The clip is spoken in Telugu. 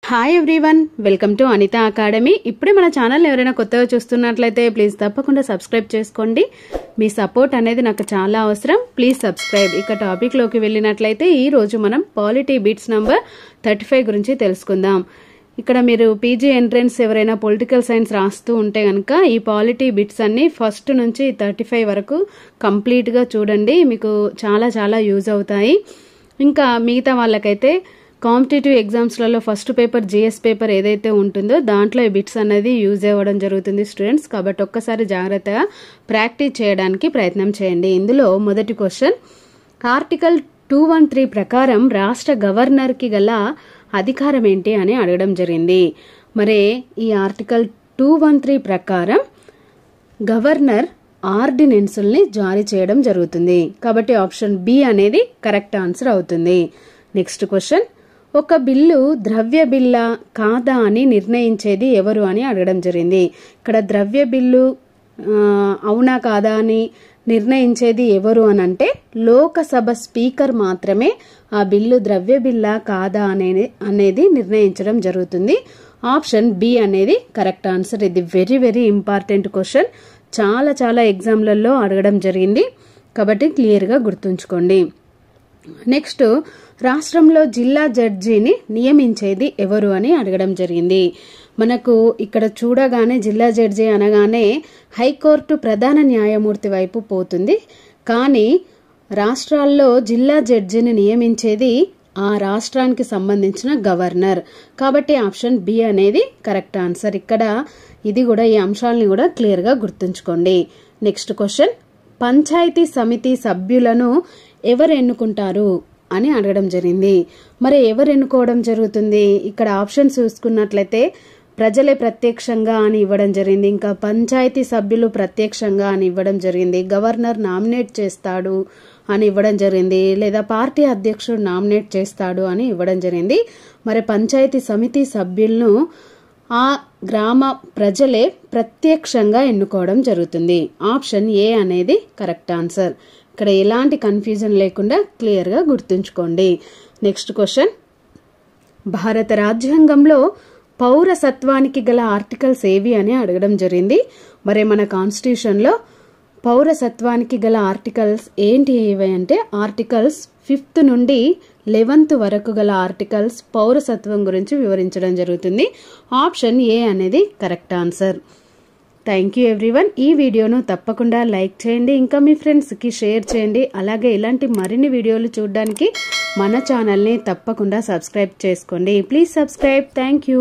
Hi everyone, welcome to Anita academy. ఇప్పుడే మన ఛానల్ ఎవరైనా కొత్తగా చూస్తున్నట్లయితే ప్లీజ్ తప్పకుండా సబ్స్క్రైబ్ చేసుకోండి. మీ సపోర్ట్ అనేది నాకు చాలా అవసరం. Please subscribe. ఇక టాపిక్లోకి వెళ్ళినట్లయితే ఈ రోజు మనం పాలిటీ బిట్స్ నంబర్ 35 గురించి తెలుసుకుందాం. ఇక్కడ మీరు పీజీ ఎంట్రన్స్ ఎవరైనా పొలిటికల్ సైన్స్ రాస్తూ ఉంటే కనుక ఈ పాలిటీ బిట్స్ అన్ని ఫస్ట్ నుంచి 35 వరకు కంప్లీట్గా చూడండి. మీకు చాలా చాలా యూజ్ అవుతాయి. ఇంకా మిగతా వాళ్ళకైతే కాంపిటేటివ్ ఎగ్జామ్స్లలో ఫస్ట్ పేపర్ జిఎస్ పేపర్ ఏదైతే ఉంటుందో దాంట్లో ఈ బిట్స్ అనేది యూజ్ అవ్వడం జరుగుతుంది స్టూడెంట్స్. కాబట్టి ఒక్కసారి జాగ్రత్తగా ప్రాక్టీస్ చేయడానికి ప్రయత్నం చేయండి. ఇందులో మొదటి క్వశ్చన్, ఆర్టికల్ 213 ప్రకారం రాష్ట్ర గవర్నర్కి గల అధికారం ఏంటి అని అడగడం జరిగింది. మరి ఈ ఆర్టికల్ 213 ప్రకారం గవర్నర్ ఆర్డినెన్సుల్ని జారీ చేయడం జరుగుతుంది. కాబట్టి ఆప్షన్ బి అనేది కరెక్ట్ ఆన్సర్ అవుతుంది. నెక్స్ట్ క్వశ్చన్, ఒక బిల్లు ద్రవ్య బిల్లా కాదా అని నిర్ణయించేది ఎవరు అని అడగడం జరిగింది. ఇక్కడ ద్రవ్య బిల్లు అవునా కాదా అని నిర్ణయించేది ఎవరు అని అంటే లోకసభ స్పీకర్ మాత్రమే ఆ బిల్లు ద్రవ్య బిల్లా కాదా అనేది నిర్ణయించడం జరుగుతుంది. ఆప్షన్ బి అనేది కరెక్ట్ ఆన్సర్. ఇది వెరీ వెరీ ఇంపార్టెంట్ క్వశ్చన్. చాలా చాలా ఎగ్జామ్లలో అడగడం జరిగింది కాబట్టి క్లియర్గా గుర్తుంచుకోండి. నెక్స్ట్, రాష్ట్రంలో జిల్లా జడ్జిని నియమించేది ఎవరు అని అడగడం జరిగింది. మనకు ఇక్కడ చూడగానే జిల్లా జడ్జి అనగానే హైకోర్టు ప్రధాన న్యాయమూర్తి వైపు పోతుంది. కానీ రాష్ట్రాల్లో జిల్లా జడ్జిని నియమించేది ఆ రాష్ట్రానికి సంబంధించిన గవర్నర్. కాబట్టి ఆప్షన్ బి అనేది కరెక్ట్ ఆన్సర్. ఇక్కడ ఇది కూడా ఈ అంశాలని కూడా క్లియర్గా గుర్తుంచుకోండి. నెక్స్ట్ క్వశ్చన్, పంచాయతీ సమితి సభ్యులను ఎవరు ఎన్నుకుంటారు అని అడగడం జరిగింది. మరి ఎవరు ఎన్నుకోవడం జరుగుతుంది? ఇక్కడ ఆప్షన్స్ చూసుకున్నట్లయితే ప్రజలే ప్రత్యక్షంగా అని ఇవ్వడం జరిగింది, ఇంకా పంచాయతీ సభ్యులు ప్రత్యక్షంగా అని ఇవ్వడం జరిగింది, గవర్నర్ నామినేట్ చేస్తాడు అని ఇవ్వడం జరిగింది, లేదా పార్టీ అధ్యక్షుడు నామినేట్ చేస్తాడు అని ఇవ్వడం జరిగింది. మరి పంచాయతీ సమితి సభ్యులను ఆ గ్రామ ప్రజలే ప్రత్యక్షంగా ఎన్నుకోవడం జరుగుతుంది. ఆప్షన్ ఏ అనేది కరెక్ట్ ఆన్సర్. ఇక్కడ ఎలాంటి కన్ఫ్యూజన్ లేకుండా క్లియర్గా గుర్తుంచుకోండి. నెక్స్ట్ క్వశ్చన్, భారత రాజ్యాంగంలో పౌరసత్వానికి గల ఆర్టికల్స్ ఏవి అని అడగడం జరిగింది. మరి మన కాన్స్టిట్యూషన్లో పౌరసత్వానికి గల ఆర్టికల్స్ ఏంటి ఏవి అంటే ఆర్టికల్స్ 5th నుండి 11th వరకు గల ఆర్టికల్స్ పౌరసత్వం గురించి వివరించడం జరుగుతుంది. ఆప్షన్ ఏ అనేది correct answer. Thank you everyone. ఈ వీడియోను తప్పకుండా లైక్ చేయండి, ఇంకా మీ ఫ్రెండ్స్కి షేర్ చేయండి. అలాగే ఇలాంటి మరిన్ని వీడియోలు చూడడానికి మన ఛానల్ని తప్పకుండా సబ్స్క్రైబ్ చేసుకోండి. Please subscribe. Thank you.